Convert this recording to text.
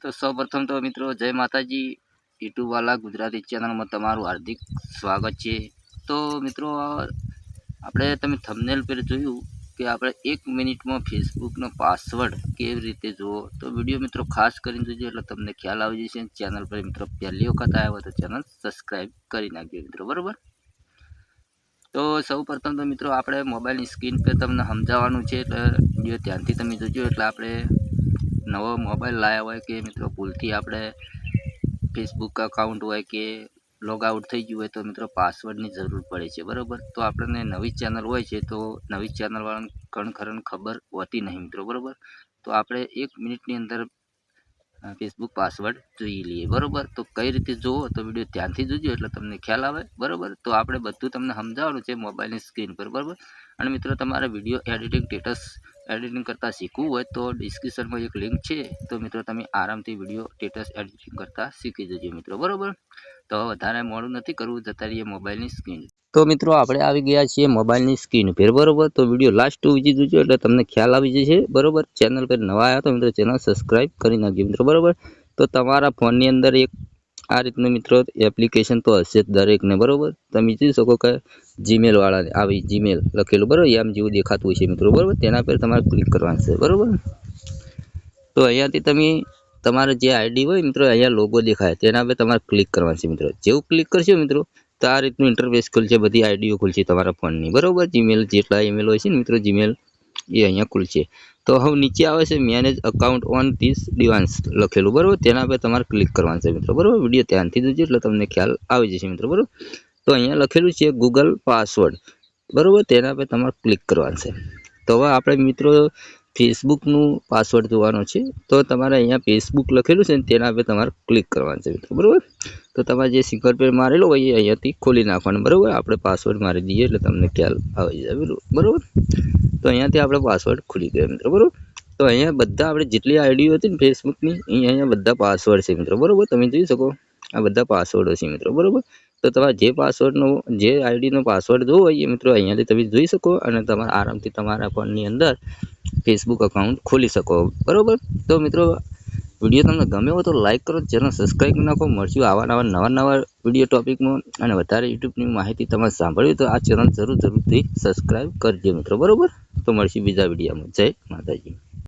તો સૌપ્રથમ તો મિત્રો જય માતાજી યુટ્યુબ વાલા ગુજરાતી ચેનલમાં તમારું હાર્દિક સ્વાગત છે। તો મિત્રો આપણે તમે થંબનેલ પર જોયું કે આપણે 1 મિનિટમાં ફેસબુકનો પાસવર્ડ કેવી રીતે જુઓ, તો વિડીયો મિત્રો ખાસ કરીને જોજો એટલે તમને ખ્યાલ આવી જશે। ચેનલ પર મિત્રો પહેલી વખત આવ્યા હોય તો ચેનલ સબસ્ક્રાઈબ કરી નાખજો મિત્રો, બરાબર। તો સૌપ્રથમ તો મિત્રો આપણે મોબાઈલની સ્ક્રીન પર તમને સમજાવવાનું છે, એટલે વિડીયો ધ્યાનથી તમે જોજો। એટલે આપણે નવો મોબાઈલ લાવ્યા હોય કે મિત્રો ભૂલથી આપણે ફેસબુક અકાઉન્ટ હોય કે લોગ આઉટ થઈ ગયું હોય તો મિત્રો પાસવર્ડની જરૂર પડે છે, બરાબર। તો આપણને નવી ચેનલ હોય છે તો નવી ચેનલવાળાને ખરેખર ખબર હોતી નહીં મિત્રો, બરાબર। તો આપણે 1 મિનિટની અંદર ફેસબુક પાસવર્ડ જોઈ લઈએ, બરાબર। તો કઈ રીતે જોવો તો વિડીયો ધ્યાનથી જોજો એટલે તમને ખ્યાલ આવે, બરાબર। તો આપણે બધું તમને સમજાવવાનું છે મોબાઈલની સ્ક્રીન પર, બરાબર। અને મિત્રો તમારે વિડીયો એડિટિંગ સ્ટેટસ એડિટિંગ કરતાં શીખવું હોય તો ડિસ્ક્રિપ્શનમાં એક લિંક છે, તો મિત્રો તમે આરામથી વિડીયો સ્ટેટસ એડિટિંગ કરતાં શીખી જજો મિત્રો, બરાબર। તો વધારે મોડું નથી કરવું, જતા રહીએ મોબાઈલની સ્ક્રીન। તો મિત્રો આપણે આવી ગયા છીએ મોબાઈલની સ્ક્રીન પર, બરાબર। તો વિડીયો લાસ્ટ સુધી જોજો એટલે તમને ખ્યાલ આવી જશે, બરાબર। ચેનલ પર નવા આવ્યા તો મિત્રો ચેનલ સબસ્ક્રાઈબ કરી નાખજો મિત્રો, બરાબર। તો તમારા ફોનની અંદર એક આ રીતનું મિત્રો એપ્લિકેશન તો હશે જ દરેકને, બરાબર। તમે જોઈ શકો કે જીમેલ વાળાને આવી જીમેલ લખેલું, બરાબર, એમ જેવું દેખાતું હોય છે મિત્રો, બરાબર। તેના પર તમારે ક્લિક કરવાનું છે, બરાબર। તો અહીંયાથી તમે તમારે જે આઈડી હોય મિત્રો અહીંયા લોગો દેખાય તેના પર તમારે ક્લિક કરવાનું છે મિત્રો। જેવું ક્લિક કરશો મિત્રો તો આ રીતનું ઇન્ટરફેસ ખુલશે, બધી આઈડીઓ ખુલશે તમારા ફોનની, બરાબર। જીમેલ જેટલા ઈમેલ હોય છે ને મિત્રો જીમેલ એ અહીંયા ખુલશે। તો હવે નીચે આવે છે manage account on this device લખેલું, બરાબર, તેના પર તમારે ક્લિક કરવાનું છે મિત્રો, બરાબર। વિડીયો ધ્યાનથી જોજો એટલે તમને ખ્યાલ આવી જશે મિત્રો, બરાબર। તો અહીંયા લખેલું છે ગૂગલ પાસવર્ડ, બરાબર, તેના પર તમારે ક્લિક કરવાનું છે। તો હવે આપણે મિત્રો ફેસબુકનું પાસવર્ડ જોવાનો છે, તો તમારે અહીંયા ફેસબુક લખેલું છે ને તેના પર તમારે ક્લિક કરવાનું છે મિત્રો, બરાબર। તો તમારે જે સિંગલ પેર મારેલો હોય એ અહીંયાથી ખોલી નાખવાનું, બરાબર। આપણે પાસવર્ડ મારી દઈએ એટલે તમને ખ્યાલ આવી જાય, બરાબર। તો અહીંયાથી આપણે પાસવર્ડ ખુલી ગયો મિત્રો, બરાબર। તો અહીંયા બધા આપણે જેટલી આઈડીઓ હતી ને ફેસબુકની અહીંયા બધા પાસવર્ડ છે મિત્રો, બરાબર। તમે જોઈ શકો આ બધા પાસવર્ડો છે મિત્રો, બરાબર। તો તમારે જે પાસવર્ડનો જે આઈડીનો પાસવર્ડ જોવો હોય એ મિત્રો અહીંયાથી તમે જોઈ શકો અને તમારે આરામથી તમારા ફોનની અંદર ફેસબુક અકાઉન્ટ ખોલી શકો, બરાબર। તો મિત્રો વિડીયો તમને ગમે હોય તો લાઇક કરો, ચેનલ સબસ્ક્રાઈબ કરી નાખો। મળશું આવા નવા વિડીયો ટોપિકમાં, અને વધારે યુટ્યુબની માહિતી તમારે સાંભળવી તો આ ચેનલ જરૂરથી સબસ્ક્રાઈબ કરજો મિત્રો, બરાબર। તો મળશું બીજા વિડીયોમાં। જય માતાજી।